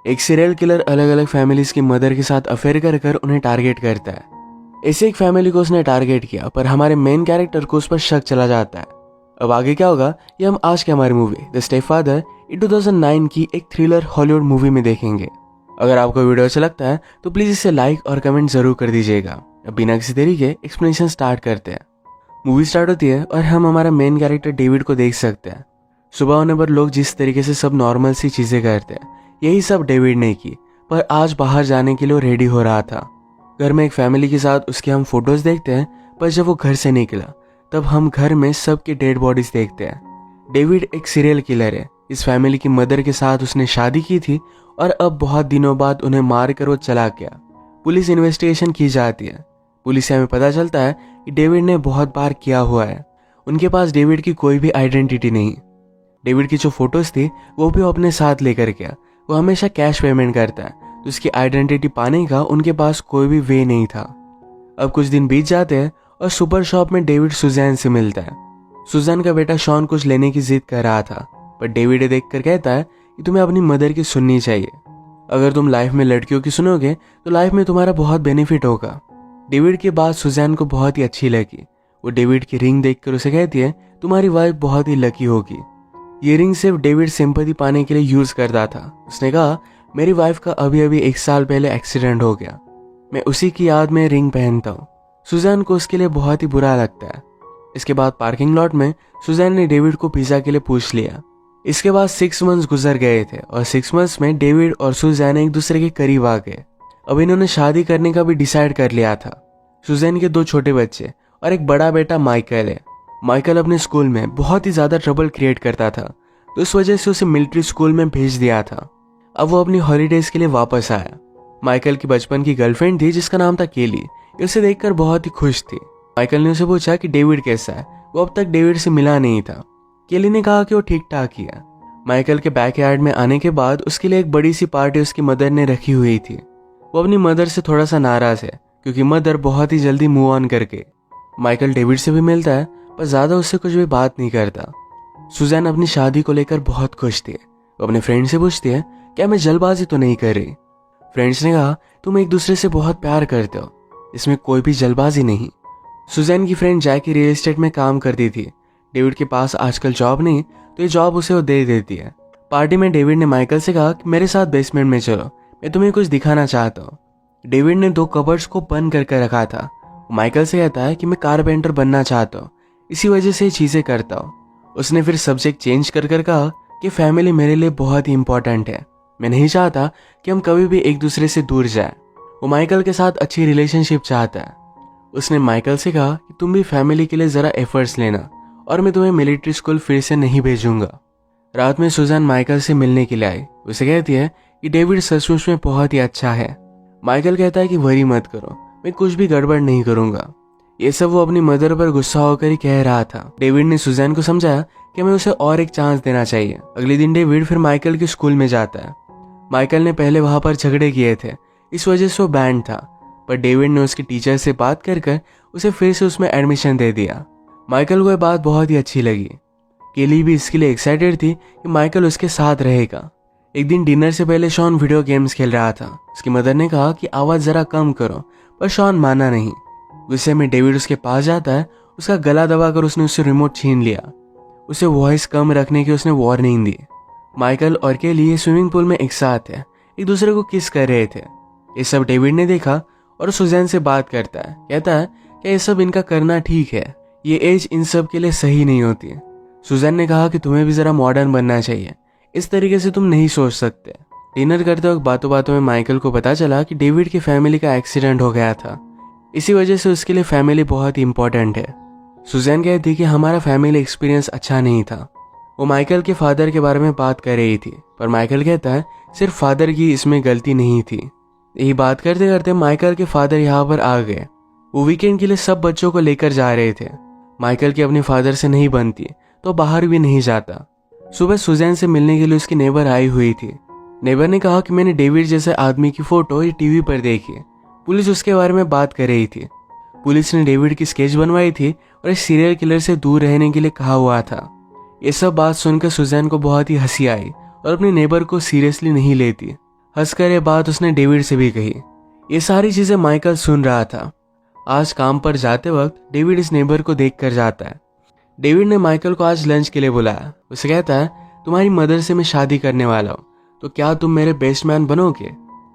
एक serial killer अलग अलग फैमिलीज की मदर के साथ अफेयर कर कर उन्हें टारगेट करता है। ऐसे एक फैमिली को उसने टारगेट किया, पर हमारे मेन कैरेक्टर को उस पर शक चला जाता है। अब आगे क्या होगा ये हम आज की हमारी मूवी द स्टेपफादर इन 2009 की एक थ्रिलर हॉलीवुड मूवी में देखेंगे। अगर आपको वीडियो अच्छा लगता है तो प्लीज इसे लाइक और कमेंट जरूर कर दीजिएगा। अब बिना किसी देरी के एक्सप्लेनेशन स्टार्ट करते हैं। मूवी स्टार्ट होती है और हम हमारा मेन कैरेक्टर डेविड को देख सकते हैं। सुबह होने पर लोग जिस तरीके से सब नॉर्मल सी चीजें करते हैं यही सब डेविड ने की, पर आज बाहर जाने के लिए रेडी हो रहा था। घर में एक फैमिली के साथ उसके हम फोटोज देखते हैं, पर जब वो घर से निकला तब हम घर में सबके डेड बॉडीज देखते हैं। डेविड एक सीरियल किलर है। इस फैमिली की मदर के साथ उसने शादी की थी और अब बहुत दिनों बाद उन्हें मार कर वो चला गया। पुलिस इन्वेस्टिगेशन की जाती है। पुलिस से हमें पता चलता है कि डेविड ने बहुत बार किया हुआ है। उनके पास डेविड की कोई भी आइडेंटिटी नहीं। डेविड की जो फोटोज थी वो भी वो अपने साथ लेकर गया। वो हमेशा कैश पेमेंट करता है, तो उसकी आइडेंटिटी पाने का उनके पास कोई भी वे नहीं था। अब कुछ दिन बीत जाते हैं और सुपर शॉप में डेविड सुजैन से मिलता है। सुजैन का बेटा शॉन कुछ लेने की जिद कर रहा था, पर डेविड ये देखकर कहता है कि तुम्हें अपनी मदर की सुननी चाहिए। अगर तुम लाइफ में लड़कियों की सुनोगे तो लाइफ में तुम्हारा बहुत बेनिफिट होगा। डेविड की बात सुजैन को बहुत ही अच्छी लगी। वो डेविड की रिंग देखकर उसे कहती है तुम्हारी वाइफ बहुत ही लकी होगी। ये रिंग सिर्फ डेविड सिंपैथी पाने के लिए यूज करता था। उसने कहा मेरी वाइफ का अभी अभी 1 साल पहले एक्सीडेंट हो गया, मैं उसी की याद में रिंग पहनता हूँ। सुजैन को उसके लिए बहुत ही बुरा लगता है। इसके बाद पार्किंग लॉट में सुजैन ने डेविड को पिज्जा के लिए पूछ लिया। इसके बाद 6 मंथ्स गुजर गए थे और 6 मंथ्स में डेविड और सुजैन एक दूसरे के करीब आ गए। अब इन्होंने शादी करने का भी डिसाइड कर लिया था। सुजैन के 2 छोटे बच्चे और एक बड़ा बेटा माइकल है। माइकल अपने स्कूल में बहुत ही ज्यादा ट्रबल क्रिएट करता था, तो इस वजह से उसे मिलिट्री स्कूल में भेज दिया था। अब वो अपनी हॉलीडेज के लिए वापस आया। माइकल की बचपन की गर्लफ्रेंड थी जिसका नाम था केली। उसे देखकर बहुत ही खुश थी। माइकल ने उसे पूछा कि डेविड कैसा है। वो अब तक डेविड से मिला नहीं था। केली ने कहा कि वो ठीक ठाक ही है। माइकल के बैकयार्ड में आने के बाद उसके लिए एक बड़ी सी पार्टी उसकी मदर ने रखी हुई थी। वो अपनी मदर से थोड़ा सा नाराज है क्योंकि मदर बहुत ही जल्दी मूव ऑन करके। माइकल डेविड से भी मिलता है, पर ज्यादा उससे कुछ भी बात नहीं करता। सुजैन अपनी शादी को लेकर बहुत खुश थी। वो अपने फ्रेंड से पूछती है क्या मैं जल्दबाजी तो नहीं कर रही। फ्रेंड्स ने कहा तुम एक दूसरे से बहुत प्यार करते हो, इसमें कोई भी जल्दबाजी नहीं। सुजैन की फ्रेंड जैकी रियल एस्टेट में काम करती थी। डेविड के पास आजकल जॉब नहीं, तो ये जॉब उसे वो दे देती है। पार्टी में डेविड ने माइकल से कहा कि मेरे साथ बेसमेंट में चलो, मैं तुम्हें कुछ दिखाना चाहता हूँ। डेविड ने 2 कबर्ड्स को बंद करके रखा था। माइकल से कहता है कि मैं कारपेंटर बनना चाहता हूँ, इसी वजह से ये चीजें करता हूँ। उसने फिर सब्जेक्ट चेंज कर कर कहा कि फैमिली मेरे लिए बहुत ही इंपॉर्टेंट है। मैं नहीं चाहता कि हम कभी भी एक दूसरे से दूर जाए। वो माइकल के साथ अच्छी रिलेशनशिप चाहता है। उसने माइकल से कहा कि तुम भी फैमिली के लिए जरा एफर्ट्स लेना और मैं तुम्हें मिलिट्री स्कूल फिर से नहीं भेजूंगा। रात में सुजैन माइकल से मिलने के लिए आई। उसे कहती है कि डेविड सचमुच में बहुत ही अच्छा है। माइकल कहता है कि वरी मत करो, मैं कुछ भी गड़बड़ नहीं करूंगा। ये सब वो अपनी मदर पर गुस्सा होकर ही कह रहा था। डेविड ने सुजैन को समझाया कि हमें उसे और एक चांस देना चाहिए। अगले दिन डेविड फिर माइकल के स्कूल में जाता है। माइकल ने पहले वहां पर झगड़े किए थे, इस वजह से वो बैंड था, पर डेविड ने उसके टीचर से बात कर कर उसे फिर से उसमें एडमिशन दे दिया। माइकल को यह बात बहुत ही अच्छी लगी। केली भी इसके लिए एक्साइटेड थी कि माइकल उसके साथ रहेगा। एक दिन डिनर से पहले शॉन वीडियो गेम्स खेल रहा था। उसकी मदर ने कहा कि आवाज जरा कम करो, पर शॉन माना नहीं। गुस्से में डेविड उसके पास जाता है। उसका गला दबाकर उसने उससे रिमोट छीन लिया। उसे वॉइस कम रखने की उसने वार्निंग दी। माइकल और केली स्विमिंग पूल में एक साथ है, एक दूसरे को किस कर रहे थे। ये सब डेविड ने देखा और सुजैन से बात करता है। कहता है कि ये सब इनका करना ठीक है, ये एज इन सब के लिए सही नहीं होती। सुजैन ने कहा कि तुम्हें भी जरा मॉडर्न बनना चाहिए, इस तरीके से तुम नहीं सोच सकते। डिनर करते वक्त बातों बातों में माइकल को पता चला कि डेविड की फैमिली का एक्सीडेंट हो गया था, इसी वजह से उसके लिए फैमिली बहुत ही इंपॉर्टेंट है। सुजैन कहती कि हमारा फैमिली एक्सपीरियंस अच्छा नहीं था। वो माइकल के फादर के बारे में बात कर रही थी, पर माइकल कहता है सिर्फ फादर की इसमें गलती नहीं थी। यही बात करते करते माइकल के फादर यहाँ पर आ गए। वो वीकेंड के लिए सब बच्चों को लेकर जा रहे थे। माइकल की अपने फादर से नहीं बनती तो बाहर भी नहीं जाता। सुबह सुजैन से मिलने के लिए उसकी नेबर आई हुई थी। नेबर ने कहा कि मैंने डेविड जैसे आदमी की फोटो ये टीवी पर देखी। पुलिस उसके बारे में बात कर रही थी। पुलिस ने डेविड की स्केच बनवाई थी और इस सीरियल किलर से दूर रहने के लिए कहा हुआ था। ये सब बात सुनकर सुजैन को बहुत ही हंसी आई और अपने नेबर को सीरियसली नहीं लेती। हंसकर ये बात उसने डेविड से भी कही। ये सारी चीजें माइकल सुन रहा था। आज काम पर जाते वक्त डेविड इस नेबर को देख कर जाता है। डेविड ने माइकल को आज लंच के लिए बुलाया। उसे कहता है, तुम्हारी मदर से मैं शादी करने वाला हूँ, तो क्या तुम मेरे बेस्ट मैन बनोगे?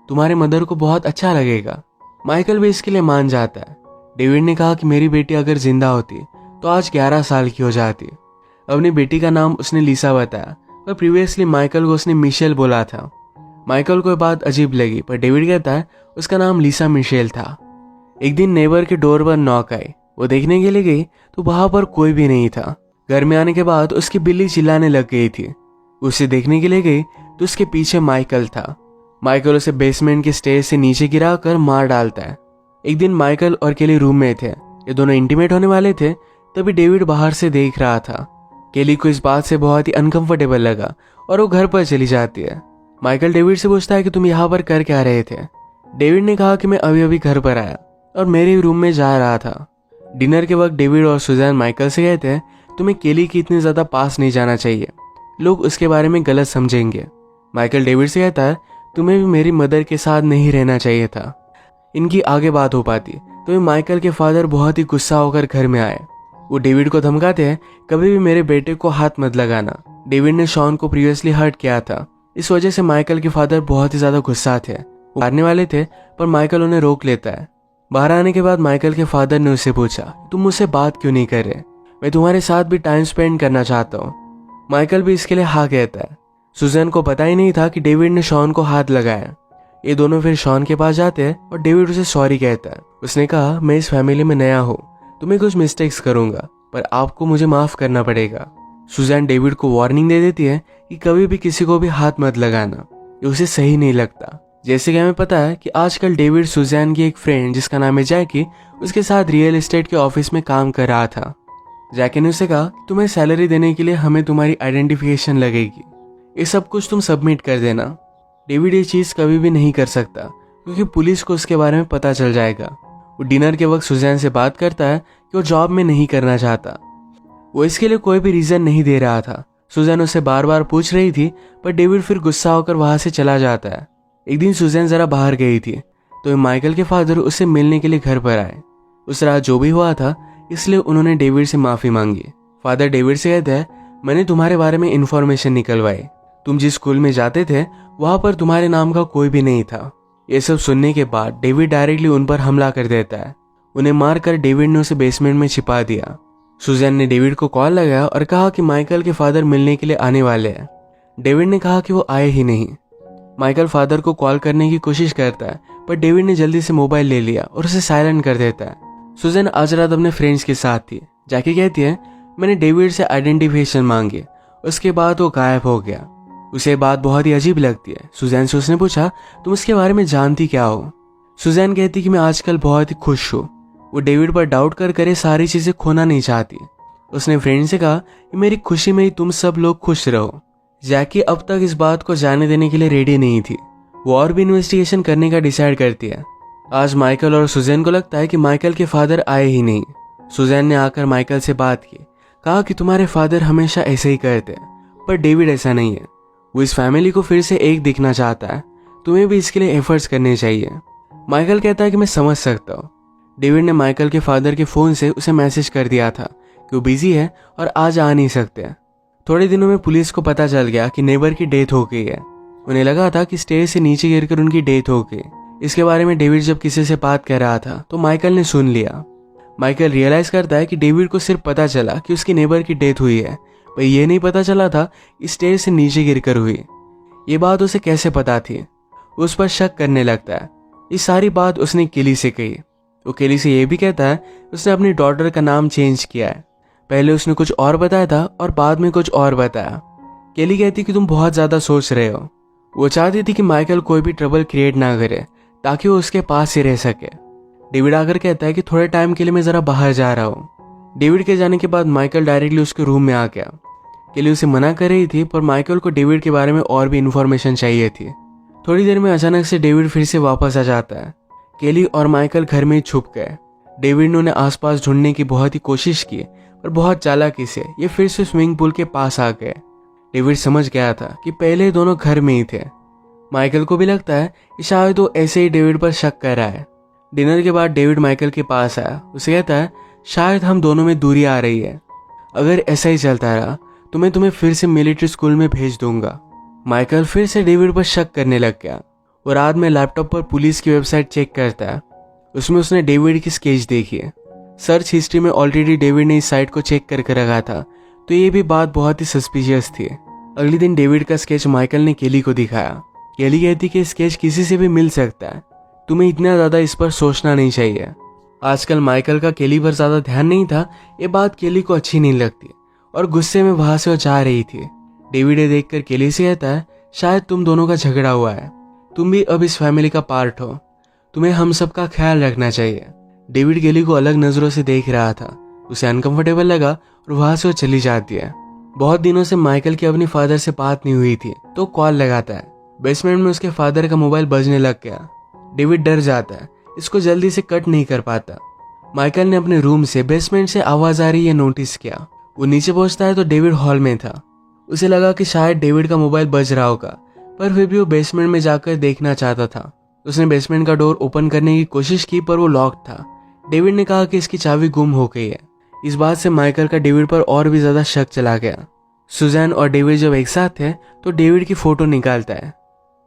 तुम्हारे मदर को बहुत अच्छा लगेगा। माइकल भी इसके लिए मान जाता है। डेविड ने कहा कि मेरी बेटी अगर जिंदा होती तो आज 11 साल की हो जाती। अपनी बेटी का नाम उसने लीसा बताया, पर प्रीवियसली माइकल को उसने मिशेल बोला था। माइकल को ये बात अजीब लगी, पर डेविड कहता है उसका नाम लीसा मिशेल था। एक दिन नेबर के डोर पर नॉक आई। वो देखने के लिए गई तो वहां पर कोई भी नहीं था। घर में आने के बाद उसकी बिल्ली चिल्लाने लग गई थी। उसे देखने के लिए गई तो उसके पीछे माइकल था। माइकल उसे बेसमेंट के स्टेज से नीचे गिरा कर मार डालता है। एक दिन माइकल और केली रूम में थे। ये दोनों इंटीमेट होने वाले थे, तभी डेविड बाहर से देख रहा था। केली को इस बात से बहुत ही अनकंफर्टेबल लगा और वो घर पर चली जाती है। माइकल डेविड से पूछता है कि तुम यहाँ पर कर क्या रहे थे? डेविड ने कहा कि मैं अभी अभी घर पर आया और मेरे रूम में जा रहा था। डिनर के वक्त डेविड और सुजैन माइकल से कहते हैं, तुम्हें केली की इतनी ज्यादा पास नहीं जाना चाहिए, लोग उसके बारे में गलत समझेंगे। माइकल डेविड से कहता है, तुम्हें भी मेरी मदर के साथ नहीं रहना चाहिए था। इनकी आगे बात हो पाती तो माइकल के फादर बहुत ही गुस्सा होकर घर में आए। वो डेविड को धमकाते हैं, कभी भी मेरे बेटे को हाथ मत लगाना। डेविड ने शॉन को प्रीवियसली हर्ट किया था, इस वजह से माइकल के फादर बहुत ही ज्यादा गुस्सा थे। वो मारने वाले थे, पर माइकल उन्हें रोक लेता है। बाहर आने के बाद माइकल के फादर ने उससे पूछा, तुम मुझसे बात क्यों नहीं कर रहे? मैं तुम्हारे साथ भी टाइम स्पेंड करना चाहता हूँ। माइकल भी इसके लिए हाँ कहता है। सुजैन को पता ही नहीं था कि डेविड ने शॉन को हाथ लगाया। ये दोनों फिर शॉन के पास जाते हैं और डेविड उसे सॉरी कहता है। उसने कहा, मैं इस फैमिली में नया हूँ, तुम्हें कुछ मिस्टेक्स करूंगा, पर आपको मुझे माफ करना पड़ेगा। सुजैन डेविड को वार्निंग दे देती है कि कभी भी किसी को भी हाथ मत लगाना, ये उसे सही नहीं लगता। जैसे कि हमें पता है कि आजकल डेविड सुजैन की एक फ्रेंड जिसका नाम है जैकी, उसके साथ रियल एस्टेट के ऑफिस में काम कर रहा था। जैकी ने उसे कहा, तुम्हें सैलरी देने के लिए हमें तुम्हारी आइडेंटिफिकेशन लगेगी, ये सब कुछ तुम सबमिट कर देना। डेविड ये चीज कभी भी नहीं कर सकता क्योंकि पुलिस को उसके बारे में पता चल जाएगा। वो डिनर के वक्त सुजैन से बात करता है कि वो जॉब में नहीं करना चाहता। वो इसके लिए कोई भी रीजन नहीं दे रहा था। सुजैन उसे बार बार पूछ रही थी, पर डेविड फिर गुस्सा होकर वहां से चला जाता है। एक दिन सुजैन जरा बाहर गई थी तो माइकल के फादर उसे मिलने के लिए घर पर आए। उस रात जो भी हुआ था इसलिए उन्होंने डेविड से माफी मांगी। फादर डेविड से कहते हैं, मैंने तुम्हारे बारे में इंफॉर्मेशन निकलवाई। तुम जिस स्कूल में जाते थे वहां पर तुम्हारे नाम का कोई भी नहीं था। ये सब सुनने के बाद डेविड डायरेक्टली उन पर हमला कर देता है। उन्हें मारकर डेविड ने उसे बेसमेंट में छिपा दिया। सुजैन ने डेविड को कॉल लगाया और कहा कि माइकल के फादर मिलने के लिए आने वाले हैं। डेविड ने कहा कि वो आए ही नहीं। माइकल फादर को कॉल करने की कोशिश करता है, पर डेविड ने जल्दी से मोबाइल ले लिया और उसे साइलेंट कर देता है। सुजैन आज रात अपने फ्रेंड्स के साथ थी। जैकी कहती है, मैंने डेविड से आइडेंटिफिकेशन मांगी, उसके बाद वो गायब हो गया। उसे बात बहुत ही अजीब लगती है। सुजैन से उसने पूछा, तुम उसके बारे में जानती क्या हो? सुजैन कहती कि मैं आजकल बहुत ही खुश हूँ। वो डेविड पर डाउट कर करे सारी चीजें खोना नहीं चाहती। उसने फ्रेंड से कहा कि मेरी खुशी में ही तुम सब लोग खुश रहो। जैकी अब तक इस बात को जाने देने के लिए रेडी नहीं थी। वो और भी इन्वेस्टिगेशन करने का डिसाइड करती है। आज माइकल और सुजैन को लगता है कि माइकल के फादर आए ही नहीं। सुजैन ने आकर माइकल से बात की, कहा कि तुम्हारे फादर हमेशा ऐसे ही करते हैं, पर डेविड ऐसा नहीं है। वो इस फैमिली को फिर से एक दिखना चाहता है, तुम्हें भी इसके लिए एफर्ट्स करने चाहिए। माइकल कहता है कि मैं समझ सकता हूँ। डेविड ने माइकल के फादर के फोन से उसे मैसेज कर दिया था कि वो बिजी है और आज आ नहीं सकते। थोड़े दिनों में पुलिस को पता चल गया कि नेबर की डेथ हो गई है। उन्हें लगा था कि स्टेज से नीचे गिरकर उनकी डेथ हो गई। इसके बारे में डेविड जब किसी से बात कर रहा था तो माइकल ने सुन लिया। माइकल रियलाइज करता है कि डेविड को सिर्फ पता चला कि उसकी नेबर की डेथ हुई है, पर यह नहीं पता चला था कि स्टेज से नीचे गिरकर हुई। ये बात उसे कैसे पता थी? उस पर शक करने लगता है। ये सारी बात उसने केली से कही। वो केली से ये भी कहता है उसने अपनी डॉटर का नाम चेंज किया है। पहले उसने कुछ और बताया था और बाद में कुछ और बताया। केली कहती कि तुम बहुत ज्यादा सोच रहे हो। वो चाहती थी कि माइकल कोई भी ट्रबल क्रिएट ना करे ताकि वो उसके पास ही रह सके। डेविड आकर कहता है कि थोड़े टाइम के लिए मैं जरा बाहर जा रहा हूँ। डेविड के जाने के बाद माइकल डायरेक्टली उसके रूम में आ गया। केली उसे मना कर रही थी, पर माइकल को डेविड के बारे में और भी इन्फॉर्मेशन चाहिए थी। थोड़ी देर में अचानक से डेविड फिर से वापस आ जाता है। केली और माइकल घर में ही छुप गए। डेविड ने उन्हें आसपास ढूंढने की बहुत ही कोशिश की, पर बहुत चालाकी से ये फिर से स्विमिंग पूल के पास आ गए। डेविड समझ गया था कि पहले दोनों घर में ही थे। माइकल को भी लगता है कि शायद वो ऐसे ही डेविड पर शक कर रहा है। डिनर के बाद डेविड माइकल के पास आया। उसे कहता है शायद हम दोनों में दूरी आ रही है, अगर ऐसा ही चलता रहा तो मैं तुम्हें फिर से मिलिट्री स्कूल में भेज दूंगा। माइकल फिर से डेविड पर शक करने लग गया और रात में लैपटॉप पर पुलिस की वेबसाइट चेक करता है। उसमें उसने डेविड की स्केच देखी है। सर्च हिस्ट्री में ऑलरेडी डेविड ने इस साइट को चेक करके रखा था, तो ये भी बात बहुत ही सस्पिशियस थी। अगले दिन डेविड का स्केच माइकल ने केली को दिखाया। केली कहती कि स्केच किसी से भी मिल सकता है, तुम्हें इतना ज़्यादा इस पर सोचना नहीं चाहिए। आजकल माइकल का केली पर ज़्यादा ध्यान नहीं था। ये बात केली को अच्छी नहीं लगती और गुस्से में वहाँ से वो जा रही थी। डेविड ये देखकर केली से कहता है शायद तुम दोनों का झगड़ा हुआ है, तुम भी अब इस फैमिली का पार्ट हो, तुम्हें हम सब का ख्याल रखना चाहिए। डेविड केली को अलग नज़रों से देख रहा था। उसे अनकंफर्टेबल लगा और वहाँ से वो चली जाती है। बहुत दिनों से माइकल की अपने फादर से बात नहीं हुई थी, तो कॉल लगाता है। बेसमेंट में उसके फादर का मोबाइल बजने लग गया। डेविड डर जाता है, इसको जल्दी से कट नहीं कर पाता। माइकल ने अपने रूम से बेसमेंट से आवाज आ रही है नोटिस किया। वो नीचे पहुंचता है तो डेविड हॉल में था। उसे लगा कि शायद डेविड का मोबाइल बज रहा होगा, पर फिर भी वो बेसमेंट में जाकर देखना चाहता था। उसने बेसमेंट का डोर ओपन करने की कोशिश की, पर वो लॉक था। डेविड ने कहा कि इसकी चाबी गुम हो गई है। इस बात से माइकल का डेविड पर और भी ज्यादा शक चला गया। सुजैन और डेविड जब एक साथ थे तो डेविड की फोटो निकालता है।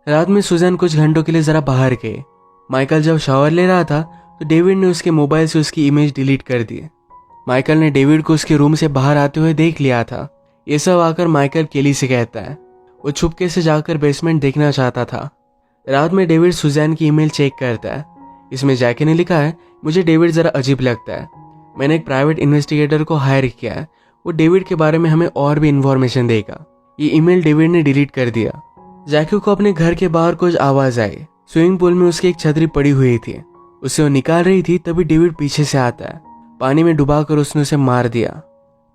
रात में सुजैन कुछ घंटों के लिए जरा बाहर गए। माइकल जब शावर ले रहा था तो डेविड ने उसके मोबाइल से उसकी इमेज डिलीट कर दी। माइकल ने डेविड को उसके रूम से बाहर आते हुए देख लिया था। ये सब आकर माइकल केली से कहता है। वो छुपके से जाकर बेसमेंट देखना चाहता था। रात में डेविड सुजैन की ईमेल चेक करता है। इसमें जैकी ने लिखा है, मुझे डेविड जरा अजीब लगता है, मैंने एक प्राइवेट इन्वेस्टिगेटर को हायर किया है, वो डेविड के बारे में हमें और भी इन्फॉर्मेशन देगा। ये ईमेल डेविड ने डिलीट कर दिया। जैकी को अपने घर के बाहर कुछ आवाज आई। स्विमिंग पूल में उसकी एक छतरी पड़ी हुई थी, उसे वो निकाल रही थी, तभी डेविड पीछे से आता है। पानी में डुबाकर उसने उसे मार दिया।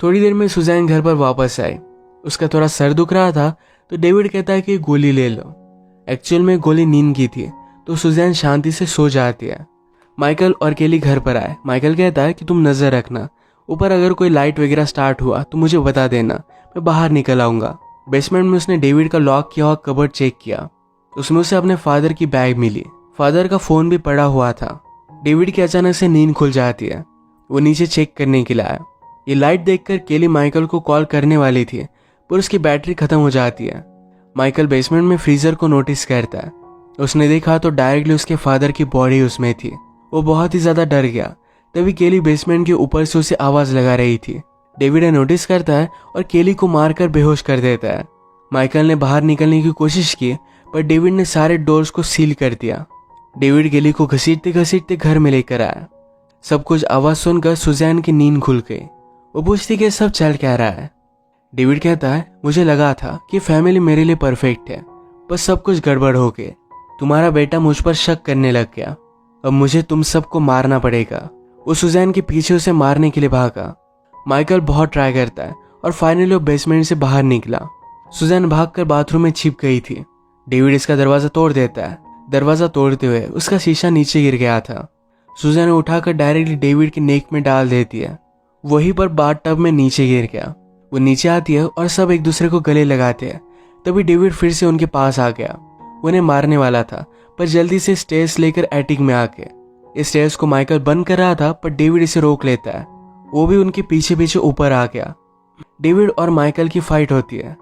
थोड़ी देर में सुजैन घर पर वापस आई। उसका थोड़ा सर दुख रहा था तो डेविड कहता है कि गोली ले लो। एक्चुअल में गोली नींद की थी, तो सुजैन शांति से सो जाती है। माइकल और केली घर पर आए। माइकल कहता है कि तुम नजर रखना, ऊपर अगर कोई लाइट वगैरह स्टार्ट हुआ तो मुझे बता देना, मैं बाहर निकल आऊंगा। बेसमेंट में उसने डेविड का लॉक किया और कबर्ड चेक किया। उसमें उसे अपने फादर की बैग मिली। फादर का फोन भी पड़ा हुआ था। डेविड की अचानक से नींद खुल जाती है। वो नीचे चेक करने के लिए आया। ये लाइट देखकर केली माइकल को कॉल करने वाली थी, पर उसकी बैटरी खत्म हो जाती है। माइकल बेसमेंट में फ्रीजर को नोटिस करता है। उसने देखा तो डायरेक्टली उसके फादर की बॉडी उसमें थी। वो बहुत ही ज्यादा डर गया। तभी केली बेसमेंट के ऊपर से उसे आवाज लगा रही थी। डेविड ने नोटिस करता है और केली को मारकर बेहोश कर देता है। माइकल ने बाहर निकलने की कोशिश की, पर डेविड ने सारे डोर्स को सील कर दिया। डेविड केली को घसीटते घसीटते घर में लेकर आया। सब कुछ आवाज सुनकर सुजैन की नींद खुल गई। वो पूछती कि सब चल क्या रहा है। डेविड कहता है, मुझे लगा था कि फैमिली मेरे लिए परफेक्ट है, बस सब कुछ गड़बड़ हो गए। तुम्हारा बेटा मुझ पर शक करने लग गया, अब मुझे तुम सबको मारना पड़ेगा। वो सुजैन के पीछे उसे मारने के लिए भागा। माइकल बहुत ट्राई करता है और फाइनली वो बेसमेंट से बाहर निकला। सुजैन भागकर बाथरूम में छिप गई थी। डेविड इसका दरवाजा तोड़ देता है। दरवाजा तोड़ते हुए उसका शीशा नीचे गिर गया था। सुजैन उठाकर डायरेक्टली डेविड की नेक में डाल देती है। वहीं पर बाथ टब में नीचे गिर गया। वो नीचे आती है और सब एक दूसरे को गले लगाते हैं। तभी डेविड फिर से उनके पास आ गया। उन्हें मारने वाला था, पर जल्दी से स्टेयर्स लेकर एटिक में आके इस स्टेयर्स को माइकल बंद कर रहा था, पर डेविड इसे रोक लेता है। वो भी उनके पीछे पीछे ऊपर आ गया। डेविड और माइकल की फाइट होती है।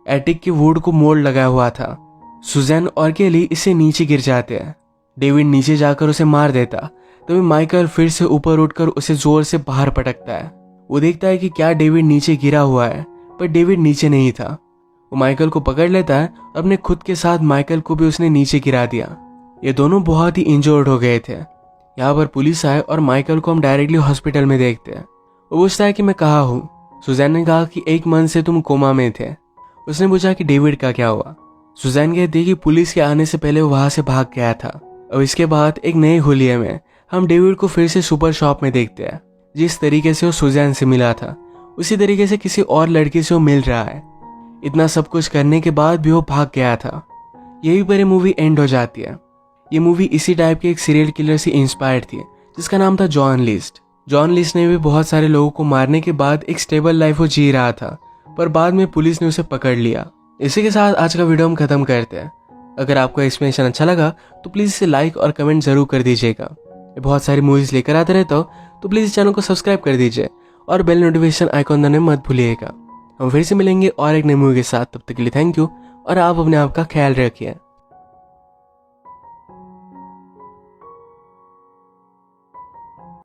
एटिक की वुड को मोड़ लगा हुआ था। सुजैन और केली इससे नीचे गिर जाते हैं। डेविड नीचे जाकर उसे मार देता। तभी माइकल फिर से ऊपर उठकर उसे जोर से बाहर पटकता है। वो देखता है कि क्या डेविड नीचे गिरा हुआ है, पर डेविड नीचे नहीं था। वो माइकल को पकड़ लेता है। अपने खुद के साथ माइकल को भी उसने नीचे गिरा दिया। ये दोनों बहुत ही इंजर्ड हो गए थे। यहाँ पर पुलिस आए और माइकल को हम डायरेक्टली हॉस्पिटल में देखते हैं। वो पूछता है कि मैं कहाँ हूँ। सुजैन ने कहा कि 1 मंथ से तुम कोमा में थे। उसने पूछा कि डेविड का क्या हुआ। सुजैन कहती है कि पुलिस के आने से पहले वो वहां से भाग गया था। और इसके बाद एक नए हुलिये में हम डेविड को फिर से सुपर शॉप में देखते हैं। जिस तरीके से वो सुजैन से मिला था, उसी तरीके से किसी और लड़की से वो मिल रहा है। इतना सब कुछ करने के बाद भी वो भाग गया था। यही पर ये मूवी एंड हो जाती है। ये मूवी इसी टाइप के एक सीरियल किलर से इंस्पायर्ड थी, जिसका नाम था जॉन लिस्ट। जॉन लिस्ट ने भी बहुत सारे लोगों को मारने के बाद एक स्टेबल लाइफ वो जी रहा था, पर बाद में पुलिस ने उसे पकड़ लिया। इसी के साथ आज का वीडियो हम खत्म करते हैं। अगर आपको एक्सप्लेनेशन अच्छा लगा तो प्लीज़ इसे लाइक और कमेंट ज़रूर कर दीजिएगा। मैं बहुत सारी मूवीज़ लेकर आते रहता हूँ, तो प्लीज़ इस चैनल को सब्सक्राइब कर दीजिए और बेल नोटिफिकेशन आइकॉन दबाना मत भूलिएगा। हम फिर से मिलेंगे और एक नई मूवी के साथ। तब तक के लिए थैंक यू और आप अपने आप का ख्याल रखिए।